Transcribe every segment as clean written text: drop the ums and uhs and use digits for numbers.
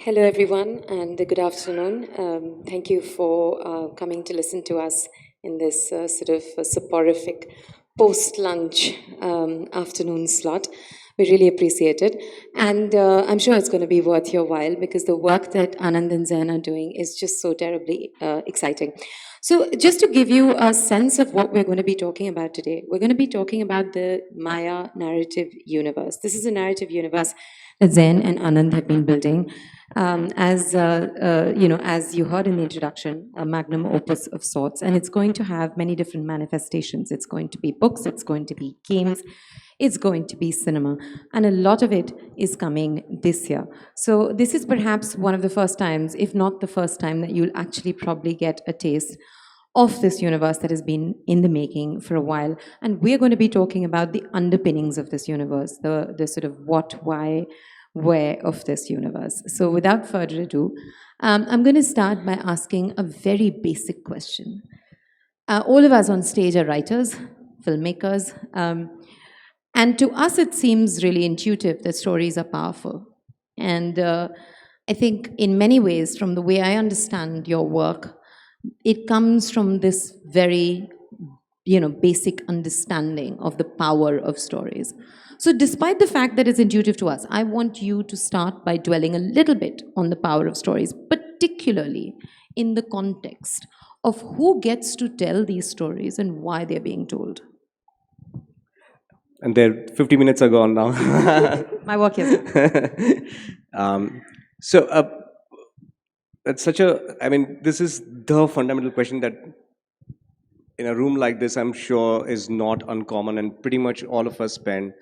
Hello, everyone, and good afternoon. Thank you for coming to listen to us in this sort of soporific post-lunch afternoon slot. We really appreciate it. And I'm sure it's going to be worth your while because the work that Anand and Zain are doing is just so terribly exciting. So just to give you a sense of what we're going to be talking about today, we're going to be talking about the Maya narrative universe. This is a narrative universe that Zain and Anand have been building. As as you heard in the introduction, a magnum opus of sorts, and it's going to have many different manifestations. It's going to be books, it's going to be games, it's going to be cinema, and a lot of it is coming this year. So this is perhaps one of the first times, if not the first time, that you'll actually probably get a taste of this universe that has been in the making for a while. And we're going to be talking about the underpinnings of this universe, the sort of what, why, where of this universe. So without further ado, I'm going to start by asking a very basic question. All of us on stage are writers, filmmakers, and to us it seems really intuitive that stories are powerful. And I think in many ways, from the way I understand your work, it comes from this very basic understanding of the power of stories. So despite the fact that it's intuitive to us, I want you to start by dwelling a little bit on the power of stories, particularly in the context of who gets to tell these stories and why they're being told. And they're 50 minutes are gone now. My work is. It's this is the fundamental question that in a room like this, I'm sure is not uncommon, and pretty much all of us spend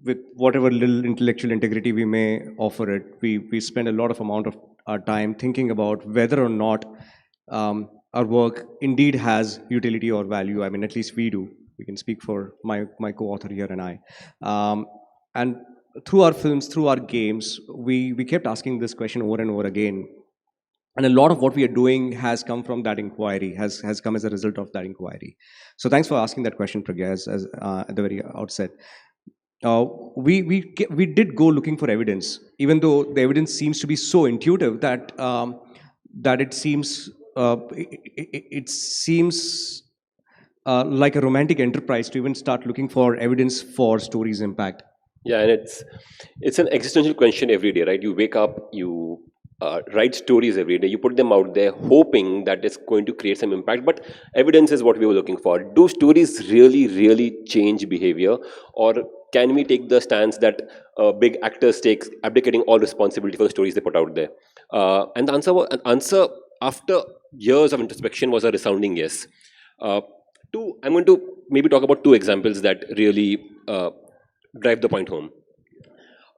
with whatever little intellectual integrity we may offer it. We spend a lot of amount of our time thinking about whether or not our work indeed has utility or value. I mean, at least we do. We can speak for my co-author here and I. And through our films, through our games, we kept asking this question over and over again. And a lot of what we are doing has come from that inquiry, has come as a result of that inquiry. So thanks for asking that question, Pragya, as at the very outset. We did go looking for evidence, even though the evidence seems to be so intuitive that that it seems like a romantic enterprise to even start looking for evidence for stories' impact. Yeah, and it's an existential question every day, right? You wake up, you write stories every day, you put them out there, hoping that it's going to create some impact. But evidence is what we were looking for. Do stories really change behavior, or can we take the stance that big actors take, abdicating all responsibility for the stories they put out there? And the answer after years of introspection was a resounding yes. I'm going to maybe talk about two examples that really drive the point home.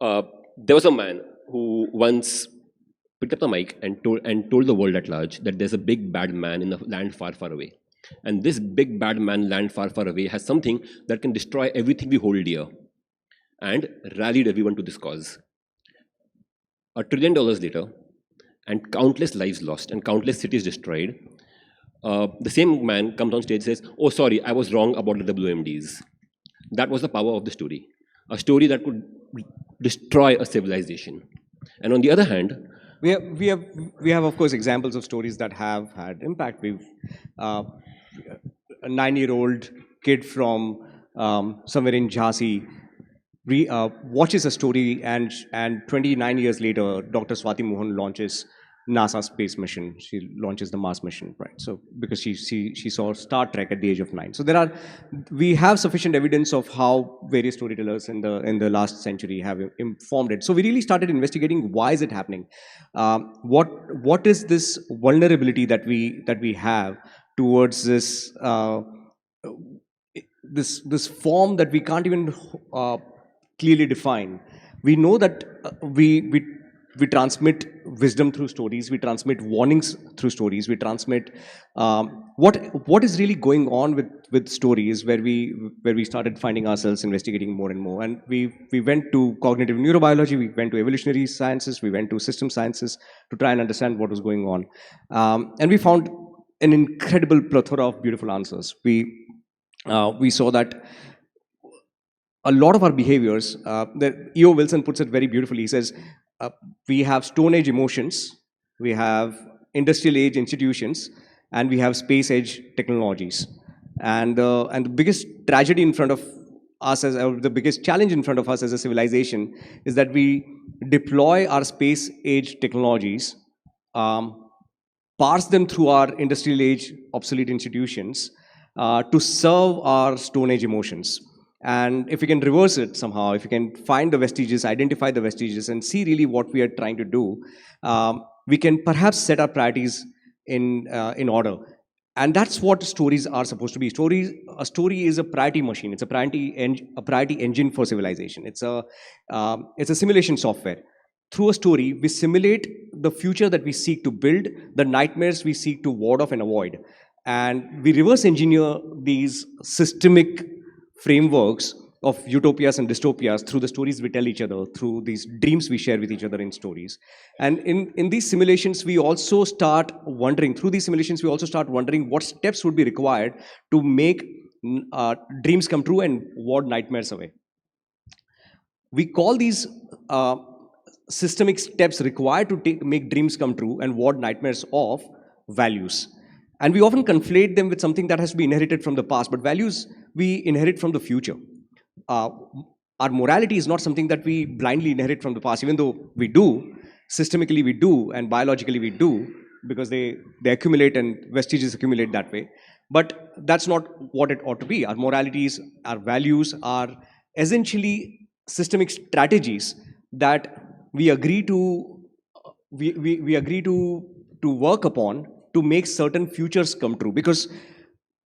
There was a man who once picked up the mic and told the world at large that there's a big bad man in a land far away. And this big bad man land far away has something that can destroy everything we hold dear, and rallied everyone to this cause. $1 trillion later, and countless lives lost and countless cities destroyed, the same man comes on stage and says, "Oh, sorry, I was wrong about the WMDs." That was the power of the story. A story that could destroy a civilization. And on the other hand, we have of course examples of stories that have had impact. We've a 9-year-old kid from somewhere in Jhansi watches a story, and 29 years later, Dr. Swati Mohan launches NASA space mission. She launches the Mars mission, right? So because she saw Star Trek at the age of 9. So we have sufficient evidence of how various storytellers in the last century have informed it. So we really started investigating why is it happening. What is this vulnerability that we have towards this this form that we can't even clearly define. We know that we transmit wisdom through stories, we transmit warnings through stories, we transmit what is really going on with stories, where we started finding ourselves investigating more and more. And we went to cognitive neurobiology, we went to evolutionary sciences, we went to system sciences to try and understand what was going on. And we found an incredible plethora of beautiful answers. We saw that a lot of our behaviors, E.O. Wilson puts it very beautifully. He says, uh, we have Stone Age emotions, we have industrial age institutions, and we have space age technologies. And the biggest tragedy in front of us, or the biggest challenge in front of us as a civilization, is that we deploy our space age technologies, um, parse them through our industrial age obsolete institutions to serve our Stone Age emotions. And if we can reverse it somehow, if we can find the vestiges, identify the vestiges, and see really what we are trying to do, we can perhaps set our priorities in order. And that's what stories are supposed to be. A story is a priority machine. It's a priority engine for civilization. It's a simulation software. Through a story, we simulate the future that we seek to build, the nightmares we seek to ward off and avoid. And we reverse engineer these systemic frameworks of utopias and dystopias through the stories we tell each other, through these dreams we share with each other in stories. And in these simulations, we also start wondering, what steps would be required to make dreams come true and ward nightmares away. We call these systemic steps required to make dreams come true and ward nightmares off values. And we often conflate them with something that has to be inherited from the past, but values we inherit from the future. Uh, our morality is not something that we blindly inherit from the past, even though we do, systemically we do, and biologically we do, because they accumulate and vestiges accumulate that way. But that's not what it ought to be. Our moralities, our values are essentially systemic strategies that we agree to we agree to work upon to make certain futures come true, because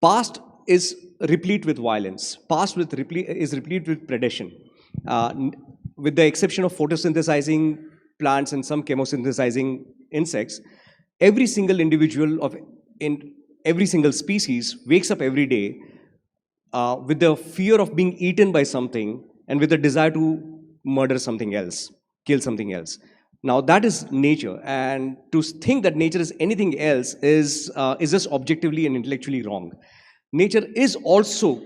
past is replete with violence, is replete with predation, with the exception of photosynthesizing plants and some chemosynthesizing insects. Every single individual in every single species wakes up every day with the fear of being eaten by something and with the desire to murder something else, kill something else. Now that is nature, and to think that nature is anything else is just objectively and intellectually wrong. Nature is also,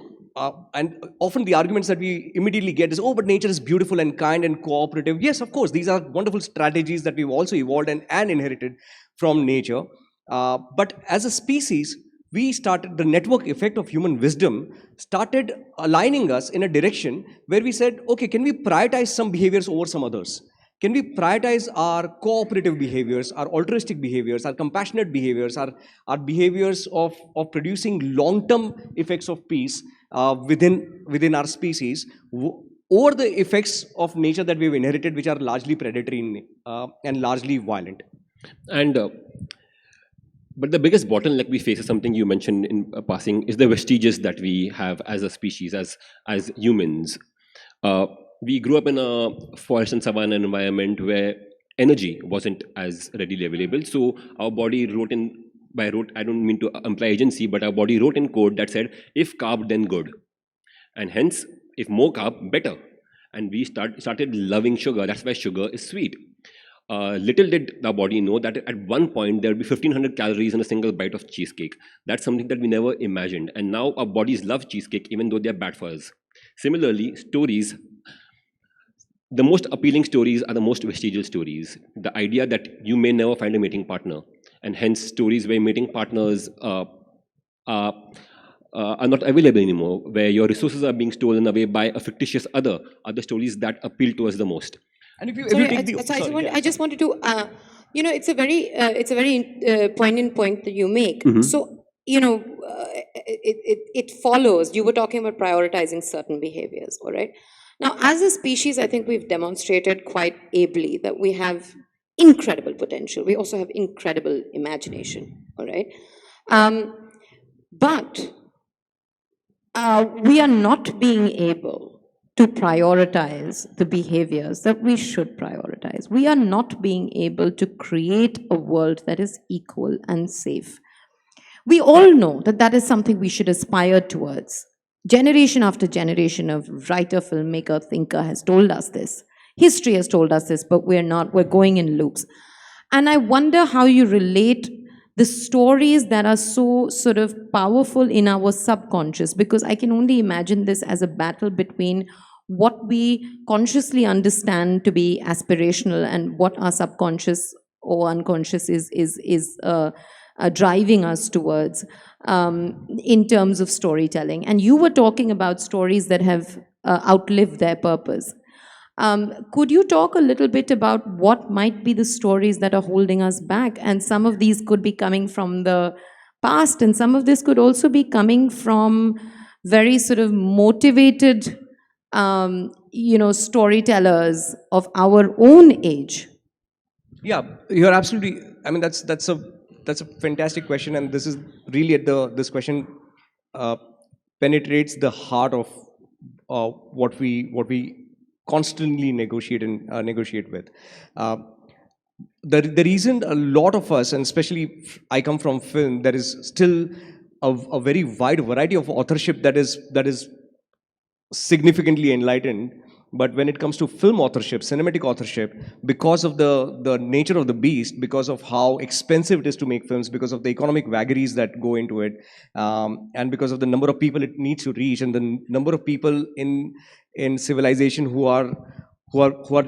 and often the arguments that we immediately get is, oh, but nature is beautiful and kind and cooperative. Yes, of course, these are wonderful strategies that we've also evolved and inherited from nature. But as a species, the network effect of human wisdom started aligning us in a direction where we said, okay, can we prioritize some behaviors over some others? Can we prioritize our cooperative behaviors, our altruistic behaviors, our compassionate behaviors, our behaviors of producing long-term effects of peace within our species over the effects of nature that we've inherited, which are largely predatory and largely violent? And but the biggest bottleneck we face is something you mentioned in passing, is the vestiges that we have as a species, as humans. We grew up in a forest and savanna environment where energy wasn't as readily available. So our body I don't mean to imply agency, but our body wrote in code that said, if carb, then good. And hence, if more carb, better. And we started loving sugar. That's why sugar is sweet. Little did the body know that at one point there would be 1500 calories in a single bite of cheesecake. That's something that we never imagined. And now our bodies love cheesecake even though they're bad for us. Similarly, stories, the most appealing stories are the most vestigial stories. The idea that you may never find a mating partner, and hence stories where mating partners are not available anymore, where your resources are being stolen away by a fictitious other stories that appeal to us the most. And if you I just wanted to, it's a very poignant point that you make. Mm-hmm. So, it follows. You were talking about prioritizing certain behaviors, all right? Now, as a species, I think we've demonstrated quite ably that we have incredible potential. We also have incredible imagination, all right? But we are not being able to prioritize the behaviors that we should prioritize. We are not being able to create a world that is equal and safe. We all know that that is something we should aspire towards. Generation after generation of writer, filmmaker, thinker has told us this. History has told us this, but we're going in loops. And I wonder how you relate the stories that are so sort of powerful in our subconscious, because I can only imagine this as a battle between what we consciously understand to be aspirational and what our subconscious or unconscious is driving us towards in terms of storytelling. And you were talking about stories that have outlived their purpose. Could you talk a little bit about what might be the stories that are holding us back? And some of these could be coming from the past, and some of this could also be coming from very sort of motivated, storytellers of our own age. Yeah, you're absolutely. I mean, that's a fantastic question, and this is really at the this question uh, penetrates the heart of what we constantly negotiate with. Uh, the reason a lot of us, and especially I come from film, there is still a very wide variety of authorship that is significantly enlightened. But when it comes to film authorship, cinematic authorship, because of the nature of the beast, because of how expensive it is to make films, because of the economic vagaries that go into it, and because of the number of people it needs to reach, and the number of people in civilization who are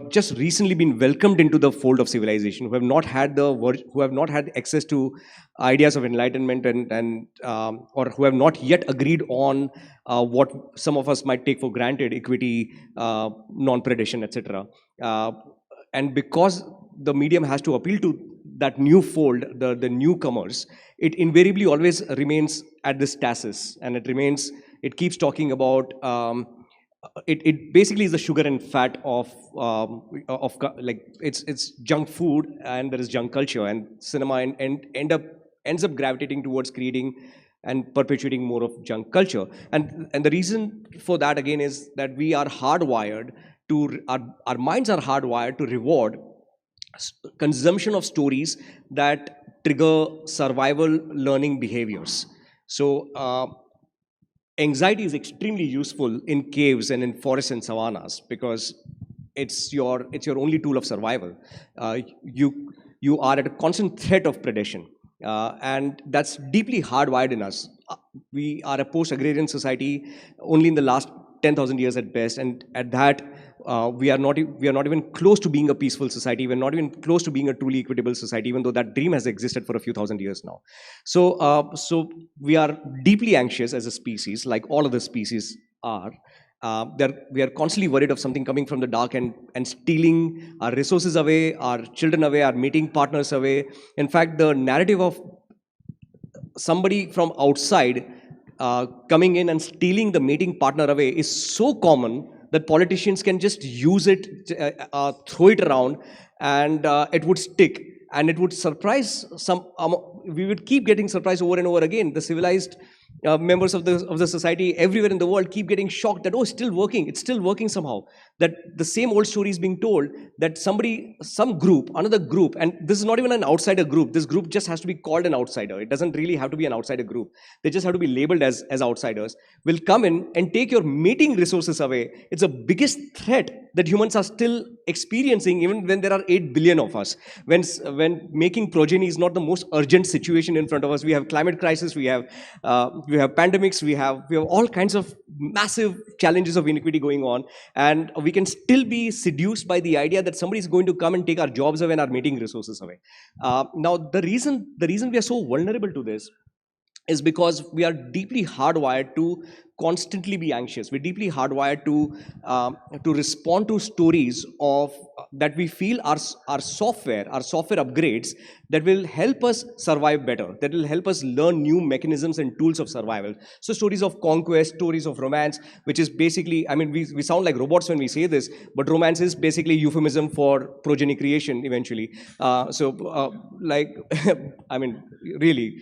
just recently been welcomed into the fold of civilization, who have not had who have not had access to ideas of enlightenment, and or who have not yet agreed on what some of us might take for granted: equity, non-predation, etc. Uh, and because the medium has to appeal to that new fold, the newcomers, it invariably always remains at this stasis, and it keeps talking about. It basically is the sugar and fat like it's junk food, and there is junk culture, and cinema ends up gravitating towards creating and perpetuating more of junk culture. And the reason for that again is that we are hardwired to our minds are hardwired to reward consumption of stories that trigger survival learning behaviors. So anxiety is extremely useful in caves and in forests and savannas, because it's your only tool of survival. You are at a constant threat of predation, and that's deeply hardwired in us. We are a post-agrarian society only in the last 10,000 years at best, and at that, we are not even close to being a peaceful society. We're not even close to being a truly equitable society, even though that dream has existed for a few thousand years now. So we are deeply anxious as a species, like all other species are. We are constantly worried of something coming from the dark and stealing our resources away, our children away, our mating partners away. In fact, the narrative of somebody from outside coming in and stealing the mating partner away is so common that politicians can just use it, throw it around, and it would stick. And it would surprise some. We would keep getting surprised over and over again. The civilized members of the society everywhere in the world keep getting shocked that, oh, it's still working. It's still working somehow. That the same old story is being told, that some group, another group, and this is not even an outsider group. This group just has to be called an outsider. It doesn't really have to be an outsider group. They just have to be labeled as outsiders. Will come in and take your mating resources away. It's the biggest threat that humans are still experiencing, even when there are 8 billion of us. When making progeny is not the most urgent situation in front of us. We have climate crisis. We have pandemics. We have all kinds of massive challenges of inequity going on, and we can still be seduced by the idea that somebody is going to come and take our jobs away and our mating resources away. Now, the reason we are so vulnerable to this is because we are deeply hardwired to constantly be anxious. We're deeply hardwired to respond to stories of that we feel our software upgrades that will help us survive better, that will help us learn new mechanisms and tools of survival. So stories of conquest, stories of romance, which is basically, I mean, we sound like robots when we say this, but romance is basically euphemism for progeny creation eventually. Like, I mean, really,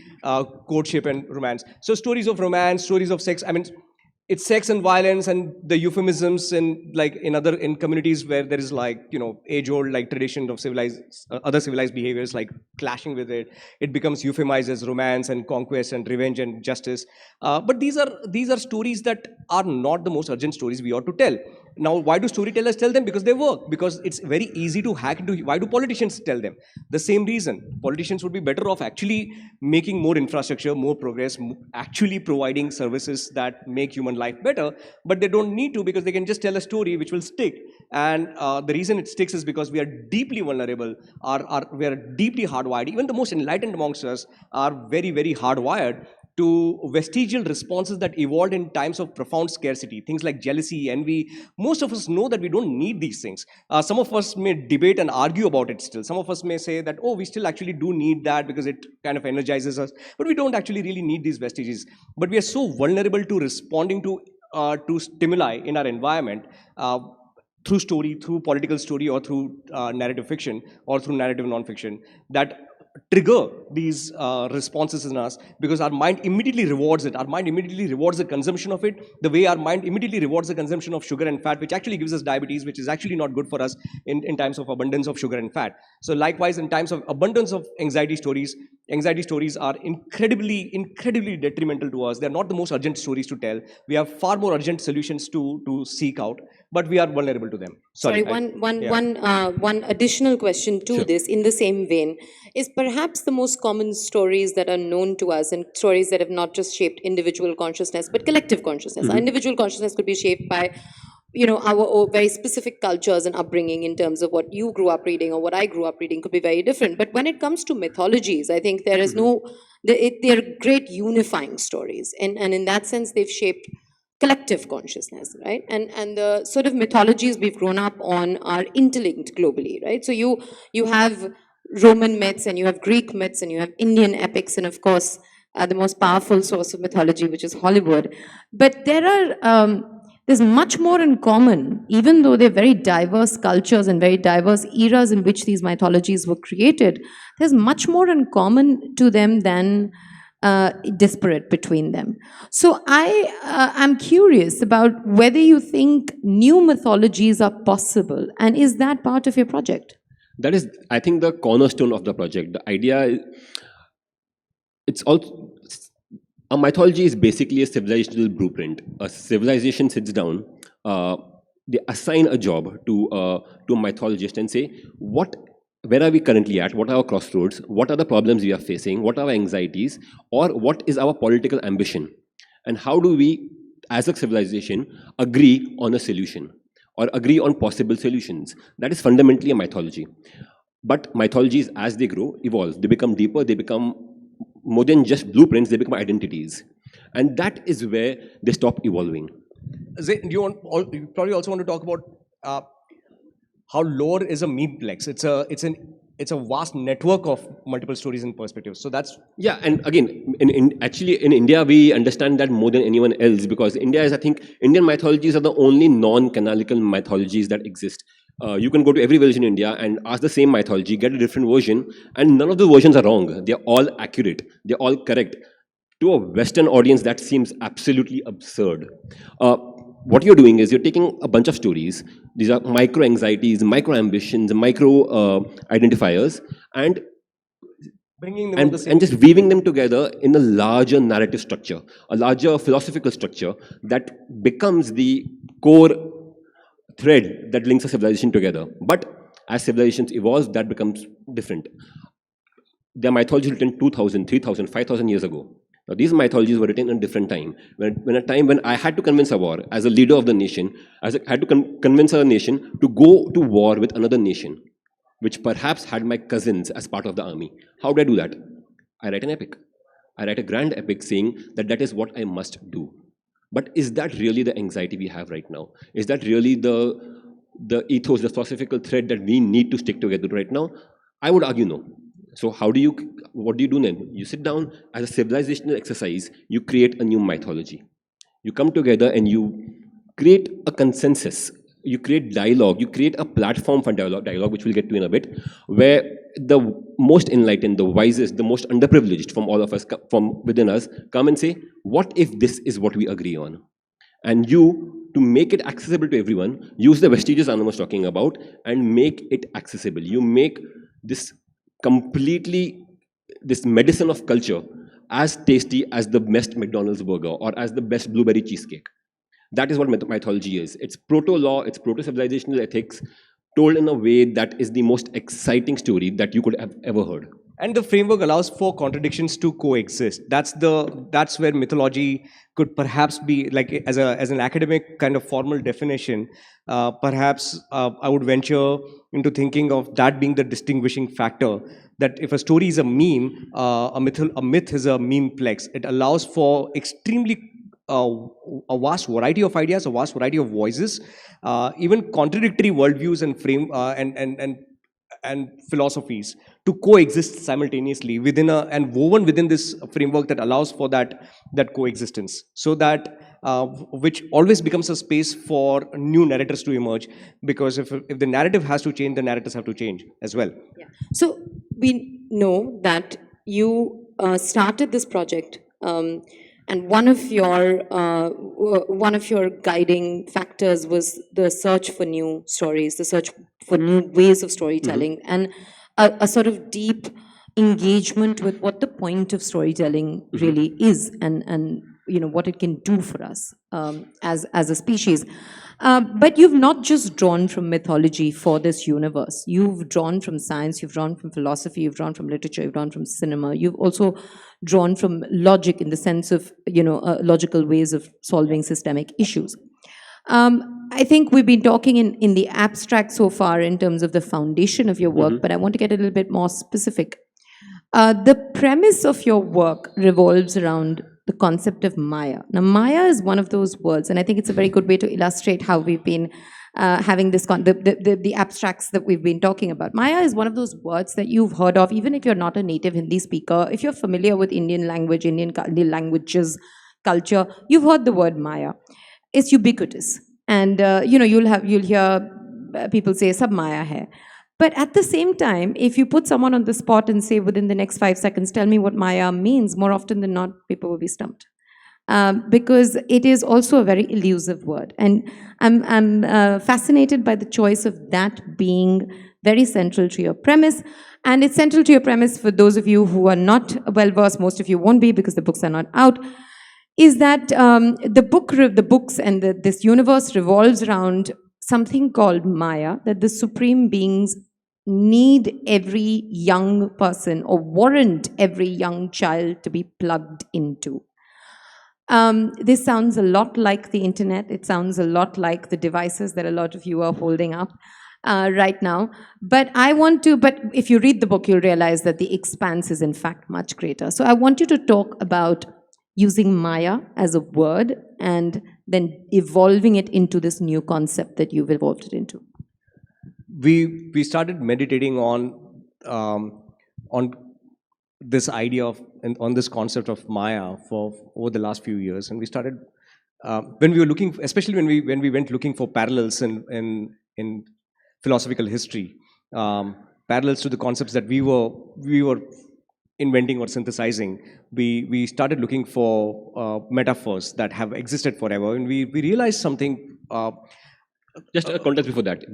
courtship and romance. So stories of romance, stories of sex. I mean, it's sex and violence and the euphemisms, and like in communities where there is, like, age old, like, tradition of civilized other civilized behaviors, like clashing with it becomes euphemized as romance and conquest and revenge and justice. But these are stories that are not the most urgent stories we ought to tell. Now, why do storytellers tell them? Because they work. Because it's very easy to hack into. Why do politicians tell them? The same reason. Politicians would be better off actually making more infrastructure, more progress, actually providing services that make human life better. But they don't need to, because they can just tell a story which will stick. And the reason it sticks is because we are deeply vulnerable. We are deeply hardwired. Even the most enlightened amongst us are very, very hardwired to vestigial responses that evolved in times of profound scarcity. Things like jealousy, envy. Most of us know that we don't need these things. Some of us may debate and argue about it still. Some of us may say that, oh, we still actually do need that because it kind of energizes us. But we don't actually really need these vestiges. But we are so vulnerable to responding to stimuli in our environment. Through story, through political story, or through narrative fiction, or through narrative non-fiction, that trigger these responses in us, because our mind immediately rewards it. Our mind immediately rewards the consumption of it, the way our mind immediately rewards the consumption of sugar and fat, which actually gives us diabetes, which is actually not good for us in times of abundance of sugar and fat. So likewise, in times of abundance of anxiety stories are incredibly detrimental to us. They're not the most urgent stories to tell. We have far more urgent solutions to seek out, but we are vulnerable to them. Sorry, one additional question to this, in the same vein, is perhaps the most common stories that are known to us, and stories that have not just shaped individual consciousness, but collective consciousness. Our individual consciousness could be shaped by, our very specific cultures and upbringing, in terms of what you grew up reading or what I grew up reading could be very different. But when it comes to mythologies, I think there is they're great unifying stories. And in that sense, they've shaped collective consciousness, right? And the sort of mythologies we've grown up on are interlinked globally, right? So you have Roman myths, and you have Greek myths, and you have Indian epics, and of course the most powerful source of mythology, which is Hollywood. But there's much more in common, even though they're very diverse cultures and very diverse eras in which these mythologies were created. There's much more in common to them than disparate between them. So I'm curious about whether you think new mythologies are possible, and is that part of your project? That is, I think, the cornerstone of the project. The idea is, it's also, a mythology is basically a civilizational blueprint. A civilization sits down, they assign a job to a mythologist and say, where are we currently at? What are our crossroads? What are the problems we are facing? What are our anxieties? Or what is our political ambition? And how do we, as a civilization, agree on a solution or agree on possible solutions? That is fundamentally a mythology. But mythologies, as they grow, evolve. They become deeper. They become more than just blueprints. They become identities. And that is where they stop evolving. Zain, you probably also want to talk about how lore is a memeplex. It's a vast network of multiple stories and perspectives. So that's... Yeah, and again, actually in India, we understand that more than anyone else, because India is, I think, Indian mythologies are the only non-canonical mythologies that exist. You can go to every village in India and ask the same mythology, get a different version, and none of the versions are wrong. They're all accurate. They're all correct. To a Western audience, that seems absolutely absurd. What you're doing is you're taking a bunch of stories. These are micro anxieties, micro ambitions, micro identifiers, and bringing them and just weaving them together in a larger narrative structure, a larger philosophical structure that becomes the core thread that links a civilization together. But as civilizations evolve, that becomes different. Their mythology written 2,000, 3,000, 5,000 years ago. Now, these mythologies were written in a different time, when a time when I had to convince a war as a leader of the nation, I had to convince a nation to go to war with another nation, which perhaps had my cousins as part of the army. How do I do that? I write an epic. I write a grand epic saying that that is what I must do. But is that really the anxiety we have right now? Is that really the ethos, the philosophical thread that we need to stick together right now? I would argue no. So what do you do then? You sit down as a civilizational exercise, you create a new mythology. You come together and you create a consensus. You create dialogue. You create a platform for dialogue, which we'll get to in a bit, where the most enlightened, the wisest, the most underprivileged from all of us, from within us, come and say, what if this is what we agree on? And you, to make it accessible to everyone, use the vestiges Anand was talking about and make it accessible. You make this medicine of culture as tasty as the best McDonald's burger or as the best blueberry cheesecake. That is what mythology is. It's proto-law, it's proto-civilizational ethics, told in a way that is the most exciting story that you could have ever heard. And the framework allows for contradictions to coexist. That's where mythology could perhaps be like as an academic kind of formal definition. Perhaps I would venture into thinking of that being the distinguishing factor. That if a story is a meme, a myth is a memeplex. It allows for extremely a vast variety of ideas, a vast variety of voices, even contradictory worldviews and and philosophies to coexist simultaneously within a and woven within this framework that allows for that coexistence, so that which always becomes a space for new narrators to emerge, because if the narrative has to change, the narrators have to change as well. Yeah. So we know that you started this project, and one of your guiding factors was the search for new stories, the search for new ways of storytelling, and a sort of deep engagement with what the point of storytelling really is, and what it can do for us as a species. But you've not just drawn from mythology for this universe. You've drawn from science, you've drawn from philosophy, you've drawn from literature, you've drawn from cinema. You've also drawn from logic in the sense of, logical ways of solving systemic issues. I think we've been talking in the abstract so far in terms of the foundation of your work, but I want to get a little bit more specific. The premise of your work revolves around the concept of Maya. Now, Maya is one of those words, and I think it's a very good way to illustrate how we've been having this the abstracts that we've been talking about. Maya is one of those words that you've heard of, even if you're not a native Hindi speaker. If you're familiar with Indian language, the languages, culture, you've heard the word Maya. It's ubiquitous, and you'll hear people say "Sab Maya hai." But at the same time, if you put someone on the spot and say within the next 5 seconds, tell me what Maya means, more often than not, people will be stumped. Because it is also a very elusive word. And I'm fascinated by the choice of that being very central to your premise. And it's central to your premise for those of you who are not well-versed, most of you won't be because the books are not out, is that the books and this universe revolves around something called Maya, that the supreme beings need every young person or warrant every young child to be plugged into. This sounds a lot like the internet. It sounds a lot like the devices that a lot of you are holding up right now. But if you read the book, you'll realize that the expanse is in fact much greater. So I want you to talk about using Maya as a word and then evolving it into this new concept that you've evolved it into. We started meditating on this idea of and on this concept of Maya for over the last few years, and we started when we were looking, especially when we went looking for parallels in philosophical history, parallels to the concepts that we were inventing or synthesizing. We started looking for metaphors that have existed forever, and we realized something. Just a context before that.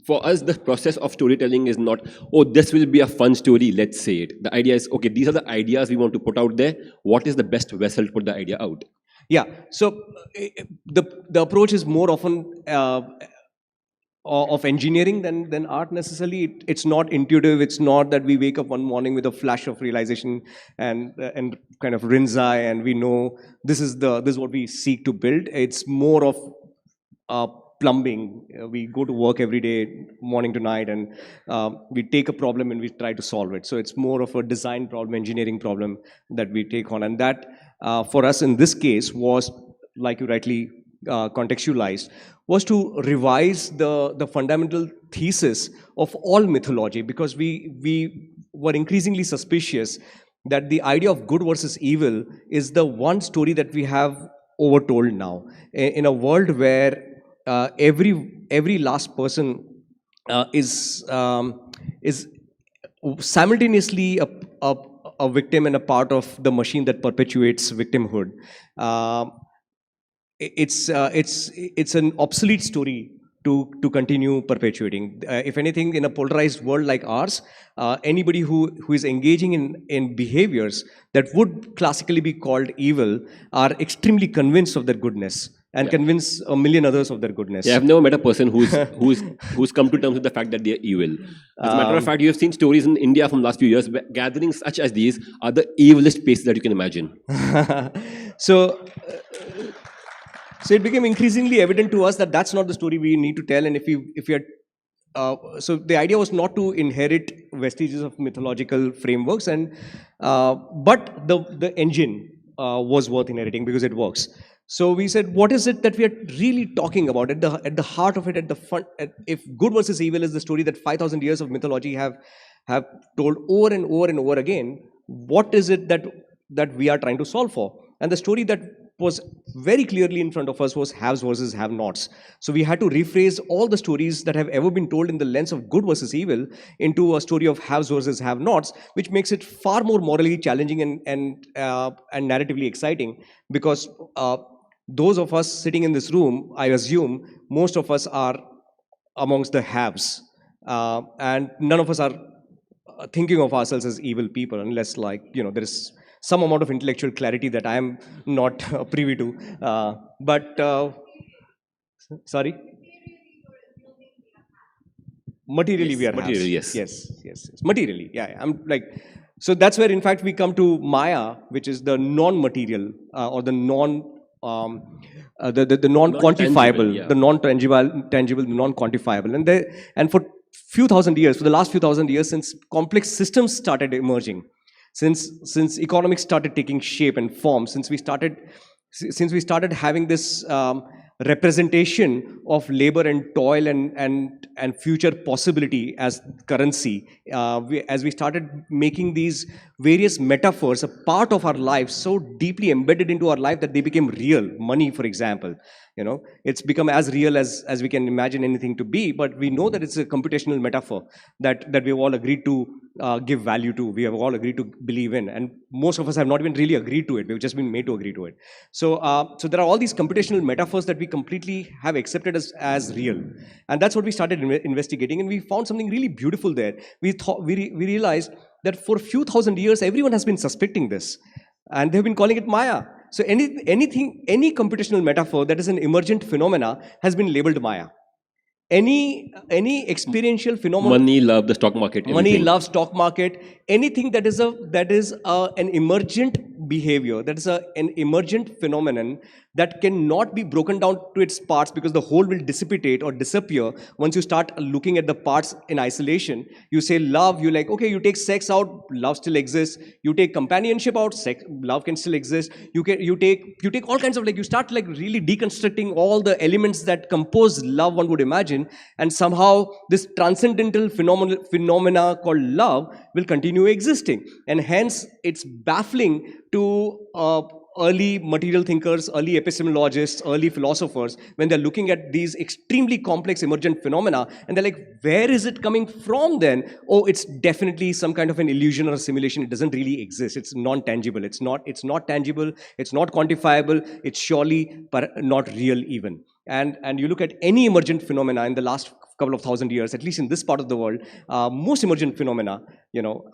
For us, the process of storytelling is not, oh, this will be a fun story, let's say it. The idea is, okay, these are the ideas we want to put out there. What is the best vessel to put the idea out? Yeah. So the approach is more often of engineering than art necessarily. It's not intuitive. It's not that we wake up one morning with a flash of realization and kind of rinzai and we know this is what we seek to build. It's more of plumbing. We go to work every day, morning to night, and we take a problem and we try to solve it. So it's more of a design problem, engineering problem that we take on. And that, for us in this case, was, like you rightly contextualized, was to revise the fundamental thesis of all mythology, because we were increasingly suspicious that the idea of good versus evil is the one story that we have overtold now. In a world where every last person is simultaneously a victim and a part of the machine that perpetuates victimhood. It's an obsolete story to continue perpetuating. If anything, in a polarized world like ours, anybody who is engaging in behaviors that would classically be called evil are extremely convinced of their goodness. and Yeah. convince a million others of their goodness. Yeah, I've never met a person who's come to terms with the fact that they're evil. As a matter of fact, you have seen stories in India from last few years where gatherings such as these are the evilest places that you can imagine. so, so it became increasingly evident to us that that's not the story we need to tell. And if we are so the idea was not to inherit vestiges of mythological frameworks, but the engine was worth inheriting because it works. So we said, what is it that we are really talking about at the heart of it, at the front? If good versus evil is the story that 5,000 years of mythology have told over and over and over again, what is it that we are trying to solve for? And the story that was very clearly in front of us was haves versus have-nots. So we had to rephrase all the stories that have ever been told in the lens of good versus evil into a story of haves versus have-nots, which makes it far more morally challenging and narratively exciting, because those of us sitting in this room, I assume, most of us are amongst the haves, and none of us are thinking of ourselves as evil people, unless, like, there is some amount of intellectual clarity that I am not privy to. Sorry? Materially, Yes, we are materially, haves. yes. Yes. Materially, yeah. I'm like, so that's where, in fact, we come to Maya, which is the non-material, or the the non-quantifiable, yeah. the non-tangible, the non-quantifiable, and for few thousand years, for the last few thousand years, since complex systems started emerging, since economics started taking shape and form, since we started having this representation of labor and toil and future possibility as currency, as we started making these various metaphors a part of our life, so deeply embedded into our life that they became real. Money, for example, it's become as real as we can imagine anything to be. But we know that it's a computational metaphor that we've all agreed to give value to, we have all agreed to believe in, and most of us have not even really agreed to it. We've just been made to agree to it. So there are all these computational metaphors that we completely have accepted as real, and that's what we started investigating, and we found something really beautiful there. We realized that for a few thousand years, everyone has been suspecting this, and they've been calling it Maya. So any computational metaphor that is an emergent phenomena has been labeled Maya. Any experiential phenomenon, Money, love, the stock market, money, everything. love, stock market, anything that is an emergent behavior, that is an emergent phenomenon that cannot be broken down to its parts, because the whole will dissipate or disappear once you start looking at the parts in isolation. You say love, you like, okay, you take sex out, love still exists. You take companionship out, love can still exist. You take all kinds of, like, you start like really deconstructing all the elements that compose love, one would imagine, and somehow this transcendental phenomena called love will continue existing. And hence it's baffling to early material thinkers, early epistemologists, early philosophers, when they're looking at these extremely complex emergent phenomena, and they're like, where is it coming from then? Oh, it's definitely some kind of an illusion or a simulation. It doesn't really exist. It's non-tangible. It's not tangible. It's not quantifiable. It's surely not real even. And you look at any emergent phenomena in the last couple of thousand years, at least in this part of the world, most emergent phenomena,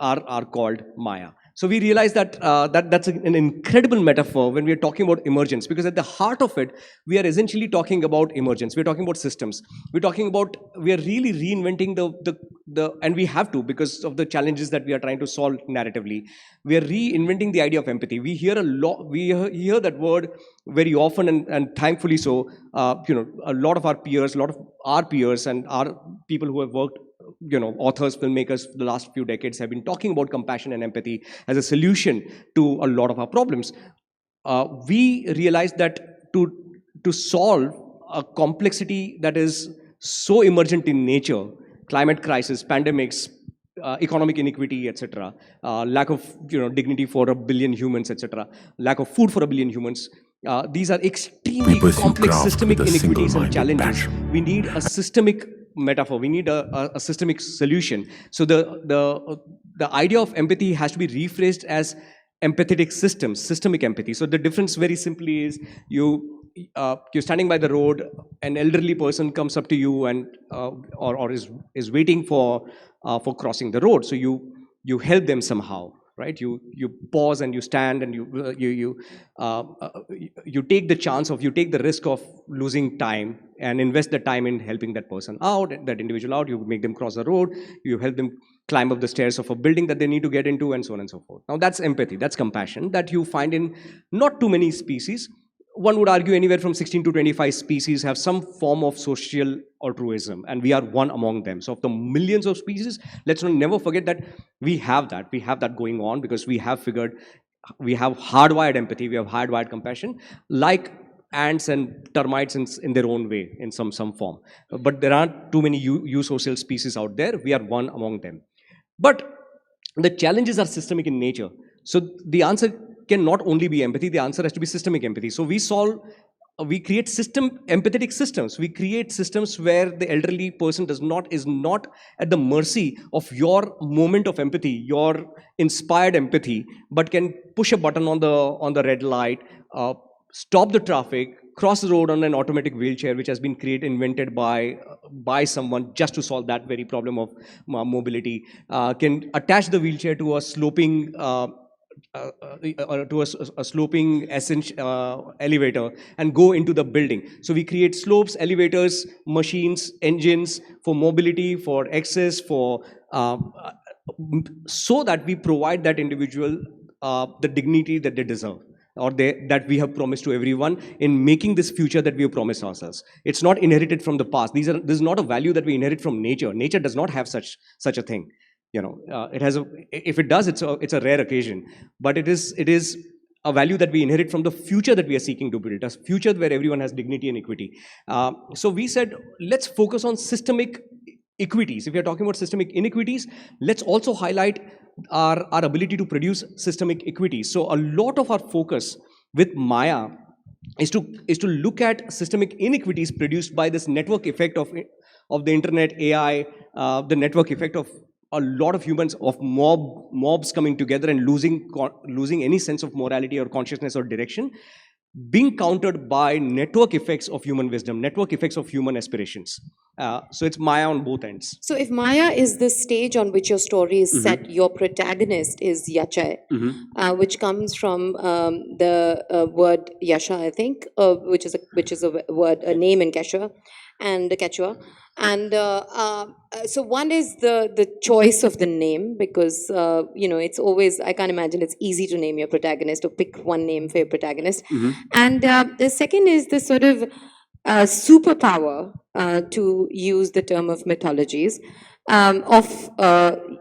are called Maya. So we realize that that's an incredible metaphor when we are talking about emergence, because at the heart of it, we are essentially talking about emergence. We're talking about systems. We are really reinventing and we have to, because of the challenges that we are trying to solve narratively. We are reinventing the idea of empathy. We hear hear that word very often, and thankfully so. A lot of our peers, and our people who have worked, authors, filmmakers, for the last few decades have been talking about compassion and empathy as a solution to a lot of our problems. We realized that to solve a complexity that is so emergent in nature, climate crisis, pandemics, economic inequity, etc., lack of dignity for a billion humans, etc., lack of food for a billion humans. These are extremely complex systemic inequities and challenges. We need a systemic metaphor. We need a systemic solution. So the idea of empathy has to be rephrased as empathetic systems, systemic empathy. So the difference, very simply, is you're standing by the road, an elderly person comes up to you and or is waiting for crossing the road. So you help them somehow. right? You pause and you stand and you take the chance of, you take the risk of losing time and invest the time in helping that person out, that individual out. You make them cross the road, you help them climb up the stairs of a building that they need to get into, and so on and so forth. Now that's empathy, that's compassion that you find in not too many species. One would argue anywhere from 16 to 25 species have some form of social altruism, and we are one among them. So of the millions of species, let's never forget that we have that going on, because we have figured, we have hardwired empathy, we have hardwired compassion, like ants and termites in their own way, in some form. But there aren't too many eusocial species out there. We are one among them. But the challenges are systemic in nature. So the answer can not only be empathy, the answer has to be systemic empathy. So we create empathetic systems. We create systems where the elderly person is not at the mercy of your moment of empathy, your inspired empathy, but can push a button on the red light, stop the traffic, cross the road on an automatic wheelchair, which has been invented by someone just to solve that very problem of mobility, can attach the wheelchair to a sloping elevator and go into the building. So we create slopes, elevators, machines, engines for mobility, for access, so that we provide that individual the dignity that they deserve, or that we have promised to everyone in making this future that we have promised ourselves. It's not inherited from the past. This is not a value that we inherit from nature. Nature does not have such a thing. It has if it does, it's a rare occasion, but it is a value that we inherit from the future that we are seeking to build, a future where everyone has dignity and equity. So we said, let's focus on systemic equities. If we are talking about systemic inequities, let's also highlight our ability to produce systemic equities. So a lot of our focus with Maya is to look at systemic inequities produced by this network effect of the internet, AI, the network effect of a lot of humans, of mobs coming together and losing any sense of morality or consciousness or direction, being countered by network effects of human wisdom, network effects of human aspirations. So it's Maya on both ends. So if Maya is the stage on which your story is set, your protagonist is Yacha, which comes from the word Yasha, I think, which is a word, a name in Quechua, and so one is the choice of the name, because it's always, I can't imagine it's easy to name your protagonist or pick one name for your protagonist, and the second is the sort of superpower, to use the term of mythologies, of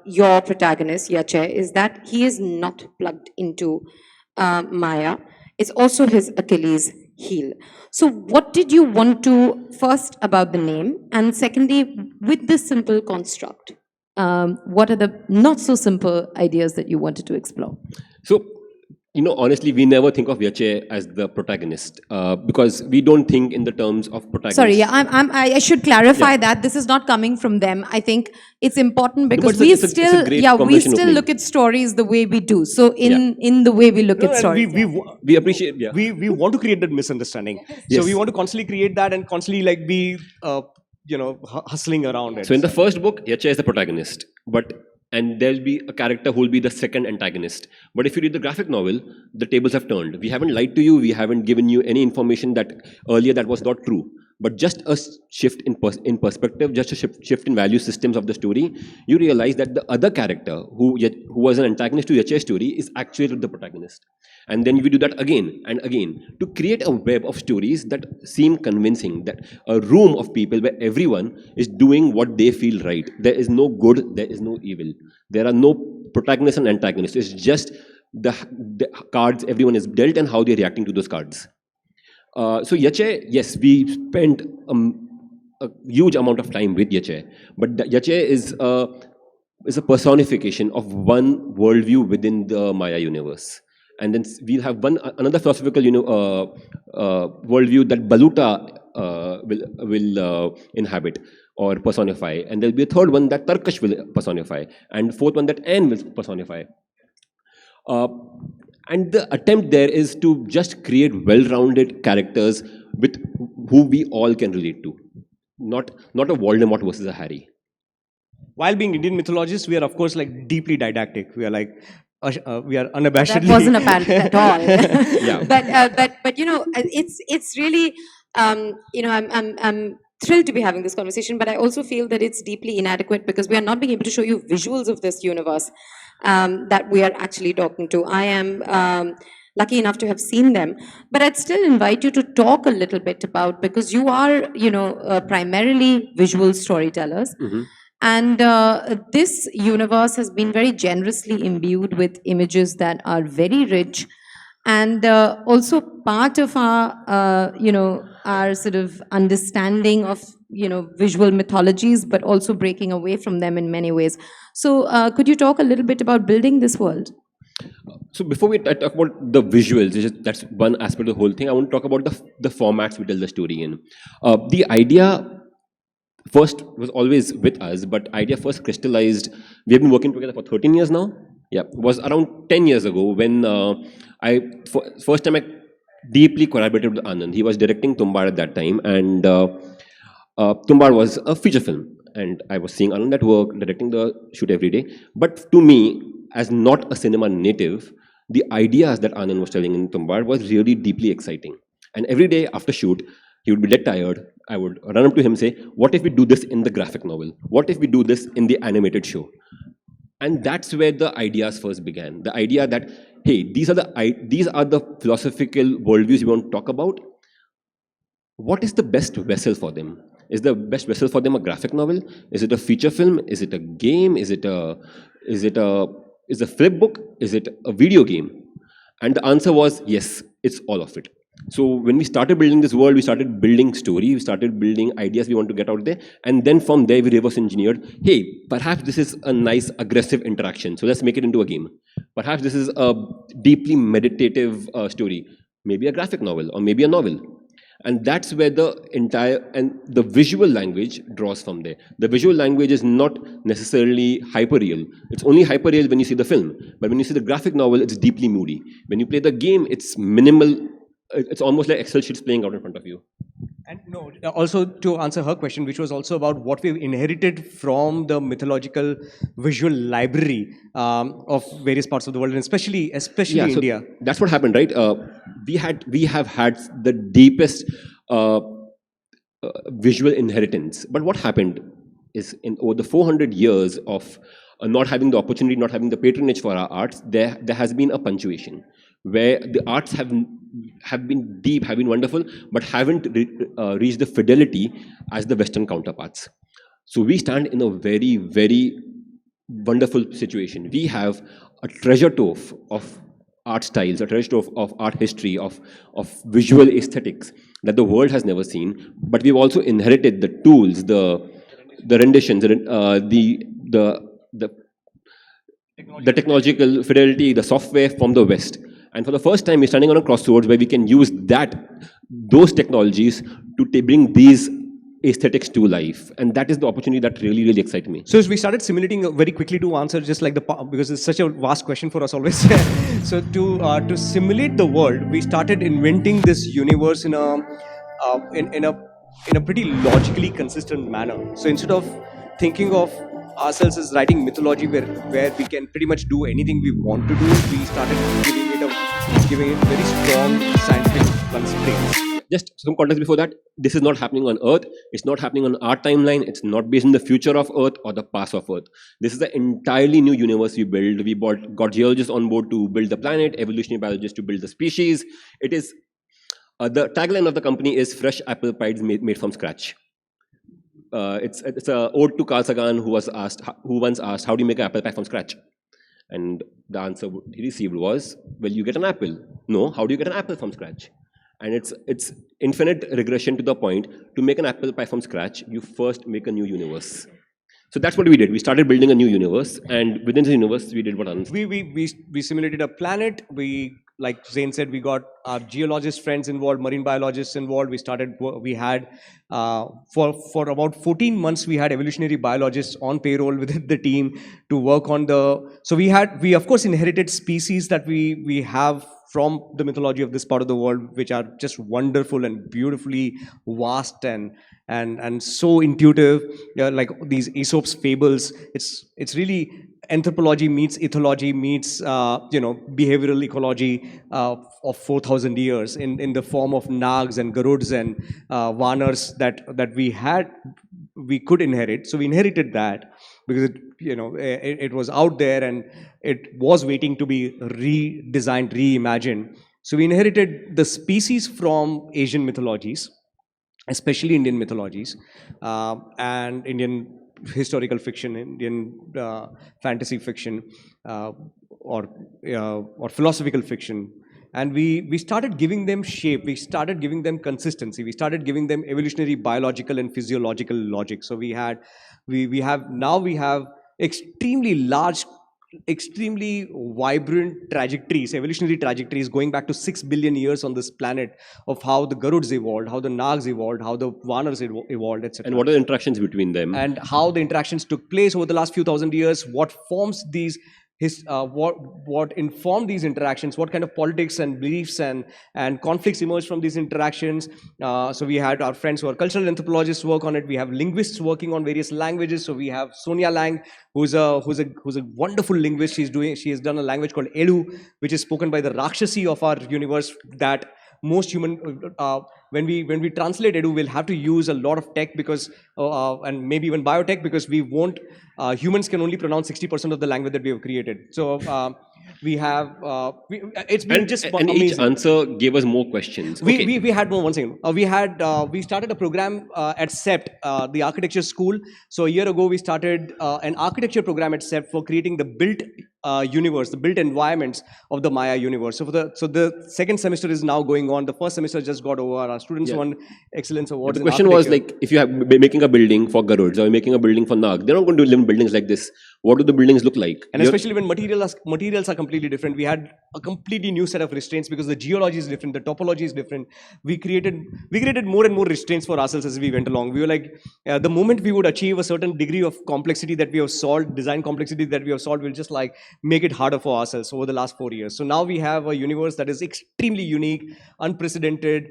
your protagonist, Yache, is that he is not plugged into Maya. It's also his Achilles heel. So what did you want to, first about the name, and secondly, with this simple construct, what are the not so simple ideas that you wanted to explore? So, honestly, we never think of Yache as the protagonist, because we don't think in the terms of protagonist. Sorry, yeah, I should clarify that this is not coming from them. I think it's important because but it's we still look at stories the way we do. So in the way we look at stories, we appreciate. Yeah. We want to create that misunderstanding. Yes. So we want to constantly create that and constantly be hustling around it. So in the first book, Yache is the protagonist, and there'll be a character who will be the second antagonist. But if you read the graphic novel, the tables have turned. We haven't lied to you. We haven't given you any information that earlier that was not true. But just a shift in perspective, just a shift in value systems of the story, you realize that the other character who was an antagonist to Yache's story is actually the protagonist. And then we do that again and again to create a web of stories that seem convincing, that a room of people where everyone is doing what they feel right. There is no good, there is no evil. There are no protagonists and antagonists. It's just the cards everyone is dealt and how they're reacting to those cards. So Yache, yes, we spent a huge amount of time with Yache, but Yache is a personification of one worldview within the Maya universe. And then we'll have another philosophical, worldview that Baluta will inhabit or personify, and there'll be a third one that Tarkash will personify, and fourth one that Anne will personify. And the attempt there is to just create well-rounded characters with who we all can relate to, not a Voldemort versus a Harry. While being Indian mythologists, we are of course deeply didactic. We are we are That unabashedly. wasn't apparent at all. Yeah. But it's really I'm thrilled to be having this conversation, but I also feel that it's deeply inadequate because we are not being able to show you visuals of this universe that we are actually talking to. I am lucky enough to have seen them, but I'd still invite you to talk a little bit about, because you are primarily visual storytellers. Mhm. And this universe has been very generously imbued with images that are very rich, and also part of our sort of understanding of visual mythologies, but also breaking away from them in many ways. So, could you talk a little bit about building this world? So before we talk about the visuals, that's one aspect of the whole thing. I want to talk about the formats we tell the story in. The idea first was always with us, but idea first crystallized. We have been working together for 13 years now. Yeah, was around 10 years ago when first time I deeply collaborated with Anand. He was directing Tumbbad at that time, and Tumbbad was a feature film. And I was seeing Anand at work, directing the shoot every day. But to me, as not a cinema native, the ideas that Anand was telling in Tumbbad was really deeply exciting. And every day after shoot, he would be dead tired. I would run up to him and say, "What if we do this in the graphic novel? What if we do this in the animated show?" And that's where the ideas first began. The idea that, hey, these are the philosophical worldviews we want to talk about. What is the best vessel for them? Is the best vessel for them a graphic novel? Is it a feature film? Is it a game? Is it a flip book? Is it a video game? And the answer was yes, it's all of it. So when we started building this world, we started building story, we started building ideas we want to get out there, and then from there we reverse engineered, hey, perhaps this is a nice aggressive interaction, so let's make it into a game. Perhaps this is a deeply meditative story, maybe a graphic novel or maybe a novel. And that's where the visual language draws from there. The visual language is not necessarily hyperreal. It's only hyperreal when you see the film. But when you see the graphic novel, it's deeply moody. When you play the game, it's minimal. It's almost like Excel sheets playing out in front of you. And no, also to answer her question, which was also about what we've inherited from the mythological visual library of various parts of the world, and especially So India. that's what happened, right? We have had the deepest visual inheritance. But what happened is, in over the 400 years of not having the opportunity, not having the patronage for our arts, there has been a punctuation where the arts have been deep, have been wonderful, but haven't reached the fidelity as the Western counterparts. So we stand in a very, very wonderful situation. We have a treasure trove of art styles, a treasure trove of art history, of visual aesthetics that the world has never seen. But we've also inherited the tools, the renditions, the technological fidelity, the software from the West. And for the first time, we're standing on a crossroads where we can use those technologies to bring these aesthetics to life. And that is the opportunity that really, really excites me. So as we started simulating very quickly to answer, just like because it's such a vast question for us always. So to simulate the world, we started inventing this universe in a pretty logically consistent manner. So instead of thinking of ourselves as writing mythology where we can pretty much do anything we want to do, we started giving it very strong scientific constraints. Just some context before that, this is not happening on Earth. It's not happening on our timeline. It's not based in the future of Earth or the past of Earth. This is an entirely new universe we build. We got geologists on board to build the planet, evolutionary biologists to build the species. It is the tagline of the company is fresh apple pies made from scratch. It's a ode to Carl Sagan, who once asked, "How do you make an apple pie from scratch?" And the answer he received was, "Well, you get an apple." No, how do you get an apple from scratch? And it's infinite regression to the point. To make an apple pie from scratch, you first make a new universe. So that's what we did. We started building a new universe, and within the universe, we did what Anand said. We simulated a planet. We, like Zain said, we got our geologist friends involved, marine biologists involved. We had, for about 14 months, we had evolutionary biologists on payroll within the team to work on we of course inherited species that we have from the mythology of this part of the world, which are just wonderful and beautifully vast and so intuitive, like these Aesop's fables. It's really anthropology meets ethology meets behavioral ecology of 4,000 years in the form of nags and garuds and vanars that we could inherit. So we inherited that because it was out there and it was waiting to be redesigned, reimagined. So we inherited the species from Asian mythologies, especially Indian mythologies, and Indian historical fiction, Indian fantasy fiction, or philosophical fiction. And we started giving them shape, we started giving them consistency, we started giving them evolutionary, biological, and physiological logic. So we have extremely large, extremely vibrant trajectories, evolutionary trajectories going back to 6 billion years on this planet, of how the Garuds evolved, how the Nags evolved, how the Vanars evolved, etc. And what are the interactions between them? And how the interactions took place over the last few thousand years, what forms these what informed these interactions, what kind of politics and beliefs and conflicts emerged from these interactions. So we had our friends who are cultural anthropologists work on it. We have linguists working on various languages. So we have Sonia Lang, who's a wonderful linguist. She has done a language called Edu, which is spoken by the Rakshasi of our universe, that most human when we translate Edu, we'll have to use a lot of tech, because and maybe even biotech, because we won't humans can only pronounce 60% of the language that we have created. So we have it's been just and amazing. each answer gave us more questions. We had more. One second. We started a program at SEPT, the architecture school. So a year ago, we started an architecture program at SEPT for creating the built universe, the built environments of the Maya universe. So the second semester is now going on. The first semester just got over. Our students won excellence awards. The question was, like, if you have making a building for Garuds or making a building for Nag, they're not going to live in buildings like this. What do the buildings look like? And especially when materials are completely different. We had a completely new set of restraints because the geology is different, the topology is different. We created more and more restraints for ourselves as we went along. We were like, the moment we would achieve a certain degree of complexity that we have solved, design complexity that we have solved, we'll just like make it harder for ourselves over the last 4 years. So now we have a universe that is extremely unique, unprecedented.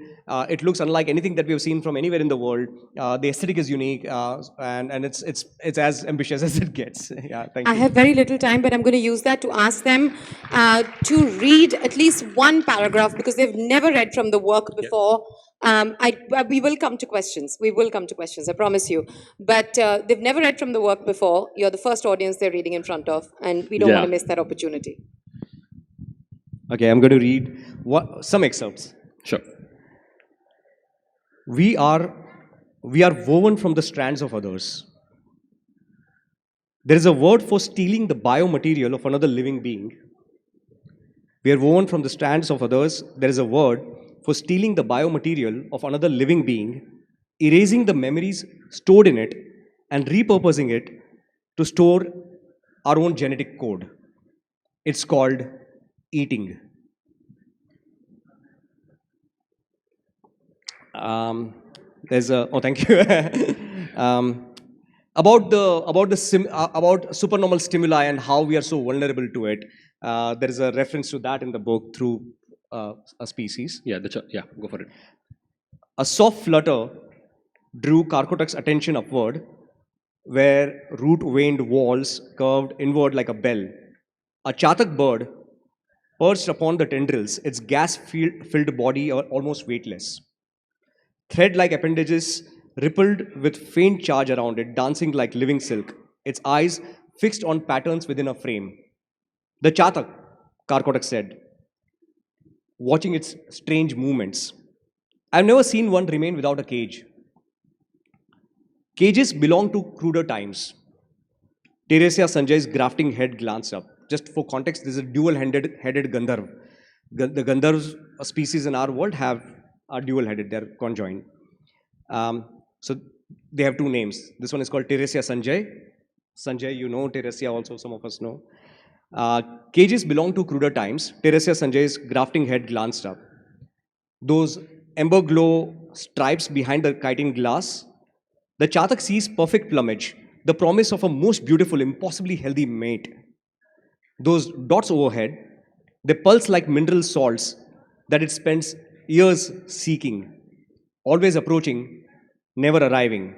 It looks unlike anything that we have seen from anywhere in the world. The aesthetic is unique, and it's as ambitious as it gets. Yeah, thank you. I have very little time, but I'm going to use that to ask them to read at least one paragraph, because they've never read from the work before. We will come to questions. We will come to questions, I promise you. But they've never read from the work before. You're the first audience they're reading in front of, and we don't want to miss that opportunity. Okay, I'm going to read some excerpts. Sure. We are woven from the strands of others. There is a word for stealing the biomaterial of another living being. We are woven from the strands of others. There is a word for stealing the biomaterial of another living being, erasing the memories stored in it, and repurposing it to store our own genetic code. It's called eating. Thank you. About supernormal stimuli and how we are so vulnerable to it. There is a reference to that in the book through a species. Yeah, go for it. A soft flutter drew Karkotak's attention upward, where root-veined walls curved inward like a bell. A chatak bird perched upon the tendrils, its gas-filled body almost weightless. Thread-like appendages rippled with faint charge around it, dancing like living silk, its eyes fixed on patterns within a frame. The chatak, Karkotak said, watching its strange movements. I've never seen one remain without a cage. Cages belong to cruder times. Theresia Sanjay's grafting head glanced up. Just for context, this is a dual-headed Gandharv. The Gandharv species in our world are dual-headed, they're conjoined. So they have two names. This one is called Theresia Sanjay. Sanjay, you know, Theresia also, some of us know. Cages belong to cruder times. Theresia Sanjay's grafting head glanced up. those ember glow stripes behind the kiting glass. The chatak sees perfect plumage, the promise of a most beautiful, impossibly healthy mate. Those dots overhead, they pulse like mineral salts that it spends years seeking, always approaching, never arriving.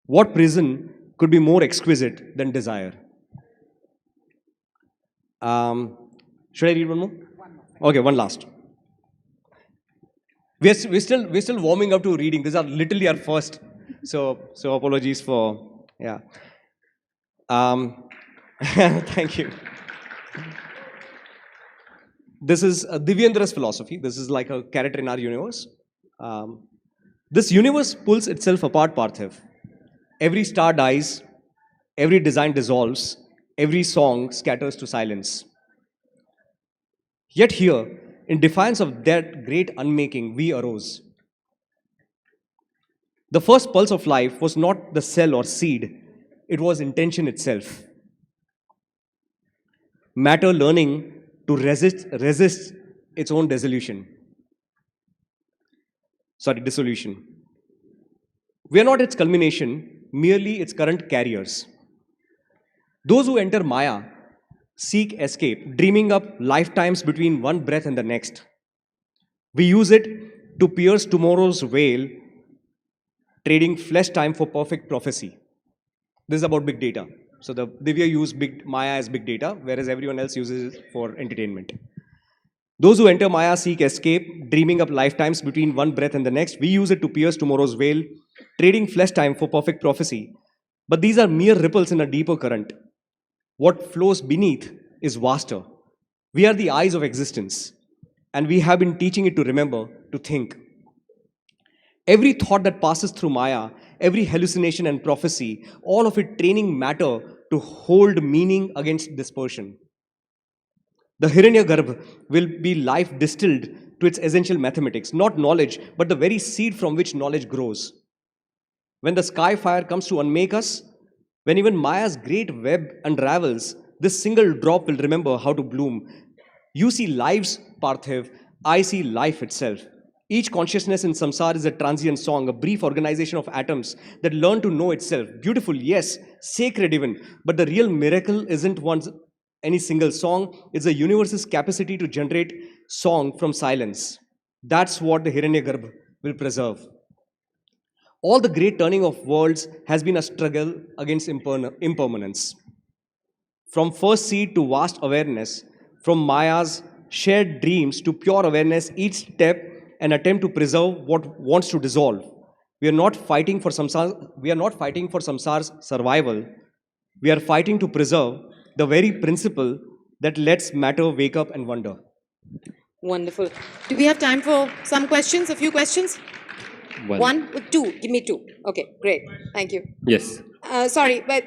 What prison could be more exquisite than desire? Um, should I read one more? Okay, one last. We're still warming up to reading. These are literally our first. So apologies for yeah. Thank you. This is Divyendra's philosophy. This is like a character in our universe. Um, this universe pulls itself apart, Parthiv. Every star dies, every design dissolves, every song scatters to silence. Yet here, in defiance of that great unmaking, we arose. The first pulse of life was not the cell or seed, it was intention itself. Matter learning to resist its own dissolution. We are not its culmination, merely its current carriers. Those who enter Maya seek escape, dreaming up lifetimes between one breath and the next. We use it to pierce tomorrow's veil, trading flesh time for perfect prophecy. This is about big data. So the Divya use big Maya as big data, whereas everyone else uses it for entertainment. Those who enter Maya seek escape, dreaming up lifetimes between one breath and the next. We use it to pierce tomorrow's veil, trading flesh time for perfect prophecy. But these are mere ripples in a deeper current. What flows beneath is vaster. We are the eyes of existence, and we have been teaching it to remember, to think. Every thought that passes through Maya, every hallucination and prophecy, all of it training matter to hold meaning against dispersion. The Hiranyagarbha will be life distilled to its essential mathematics, not knowledge, but the very seed from which knowledge grows. When the sky fire comes to unmake us, when even Maya's great web unravels, this single drop will remember how to bloom. You see lives, Parthiv, I see life itself. Each consciousness in samsara is a transient song, a brief organization of atoms that learn to know itself. Beautiful, yes, sacred even, but the real miracle isn't any single song, it's the universe's capacity to generate song from silence. That's what the Hiranyagarbha will preserve. All the great turning of worlds has been a struggle against impermanence. From first seed to vast awareness, from Maya's shared dreams to pure awareness, each step an attempt to preserve what wants to dissolve. We are not fighting for samsara's survival. We are fighting to preserve the very principle that lets matter wake up and wonder. Wonderful. Do we have time for some questions? A few questions? One? Two. Give me two. Okay, great. Thank you. Yes. Sorry, but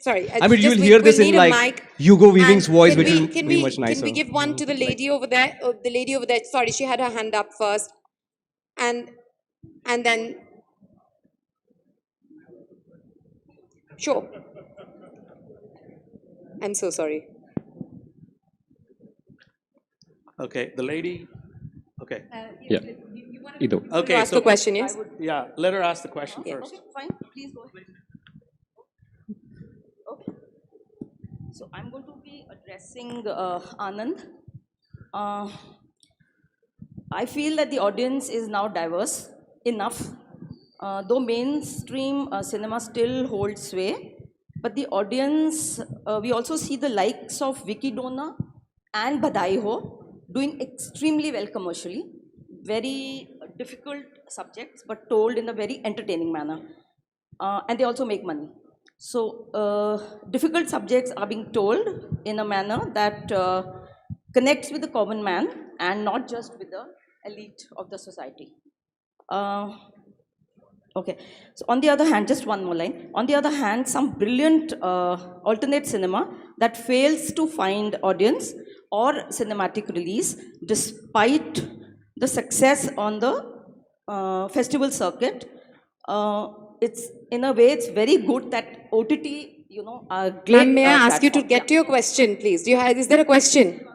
sorry. I mean, you'll hear this in like Hugo Weaving's voice, which will be much nicer. Can we give one to the lady over there? Oh, the lady over there. Sorry, she had her hand up first, and then sure. I'm so sorry. Okay, the lady. Okay. Yeah. Either. Okay. Ask the question, yes? Yeah, let her ask the question first. Okay, fine. Please go ahead. Okay. So I'm going to be addressing Anand. I feel that the audience is now diverse enough. Though mainstream cinema still holds sway, but the audience, we also see the likes of Vicky Dona and Badai Ho doing extremely well commercially. Very difficult subjects, but told in a very entertaining manner. And they also make money. So difficult subjects are being told in a manner that connects with the common man and not just with the elite of the society. Okay, so on the other hand, just one more line. On the other hand, some brilliant alternate cinema that fails to find audience or cinematic release despite the success on the festival circuit. It's in a way, it's very good that OTT, Glenn, may I ask you to get to your question, please? Is there a question?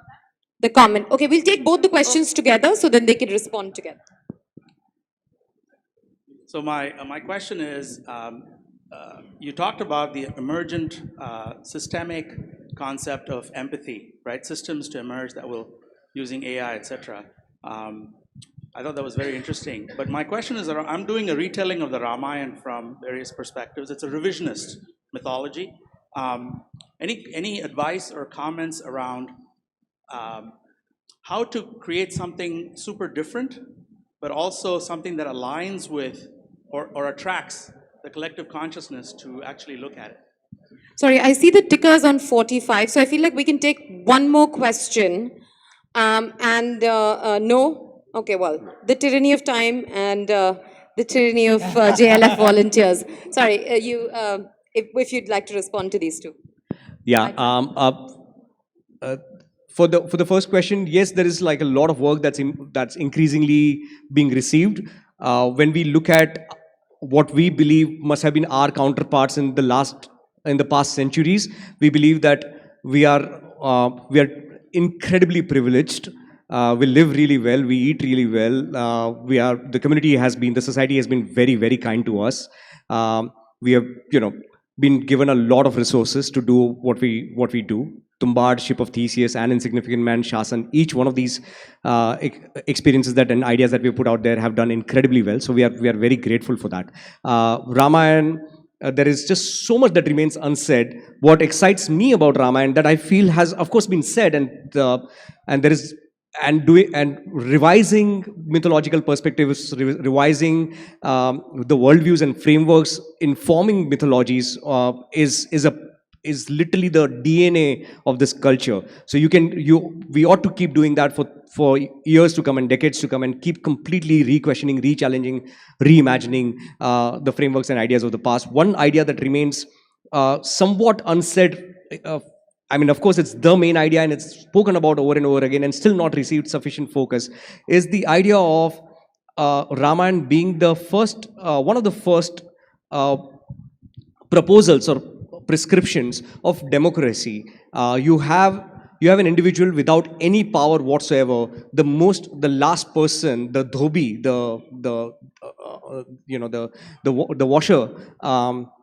The comment. Okay, we'll take both the questions together so then they can respond together. So my question is, you talked about the emergent systemic concept of empathy, right? Systems to emerge that will, using AI, etc. I thought that was very interesting. But my question is, I'm doing a retelling of the Ramayana from various perspectives. It's a revisionist mythology. Any advice or comments around how to create something super different, but also something that aligns with or attracts the collective consciousness to actually look at it? Sorry, I see the tickers on 45, so I feel like we can take one more question. No? Okay, well, the tyranny of time and the tyranny of JLF volunteers. Sorry, if you'd like to respond to these two. Yeah. For the first question, yes, there is like a lot of work that's increasingly being received. When we look at what we believe must have been our counterparts in the past centuries, we believe that we are incredibly privileged. We live really well. We eat really well. The society has been very, very kind to us. We have, been given a lot of resources to do what we do. Tumbbad, Ship of Theseus, and Insignificant Man, SHASN, each one of these experiences and ideas that we put out there have done incredibly well. So we are very grateful for that. Ramayana, there is just so much that remains unsaid. What excites me about Ramayana that I feel has, of course, been said, and revising mythological perspectives, revising the worldviews and frameworks informing mythologies is literally the DNA of this culture. So we ought to keep doing that for years to come and decades to come, and keep completely re-questioning, re-challenging, reimagining the frameworks and ideas of the past. One idea that remains somewhat unsaid, of course, it's the main idea and it's spoken about over and over again and still not received sufficient focus, is the idea of Ramayana being the first, one of the first proposals or prescriptions of democracy. You have an individual without any power whatsoever, the last person, the dhobi, the washer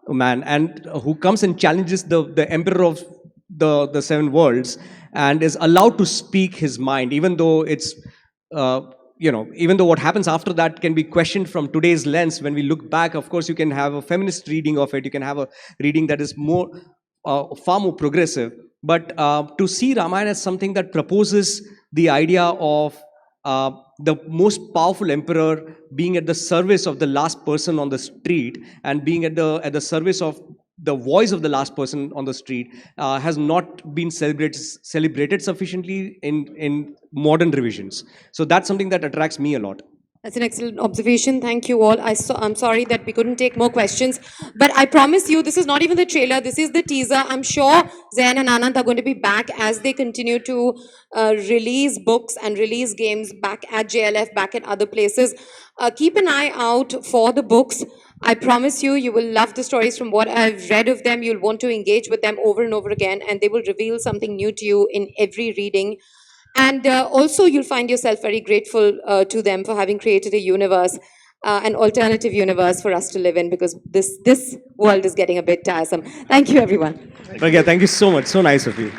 man, and who comes and challenges the emperor of the seven worlds and is allowed to speak his mind, even though it's even though what happens after that can be questioned from today's lens. When we look back, of course, you can have a feminist reading of it, you can have a reading that is far more progressive, but to see Ramayana as something that proposes the idea of the most powerful emperor being at the service of the last person on the street and being at the service of the voice of the last person on the street has not been celebrated sufficiently in modern revisions. So that's something that attracts me a lot. That's an excellent observation. Thank you all. I'm sorry that we couldn't take more questions, but I promise you, this is not even the trailer. This is the teaser. I'm sure Zain and Anand are going to be back as they continue to release books and release games back at JLF, back at other places. Keep an eye out for the books. I promise you, you will love the stories. From what I've read of them, you'll want to engage with them over and over again, and they will reveal something new to you in every reading. And also, you'll find yourself very grateful to them for having created a universe, an alternative universe for us to live in, because this world is getting a bit tiresome. Thank you, everyone. Pragya, thank you so much. So nice of you.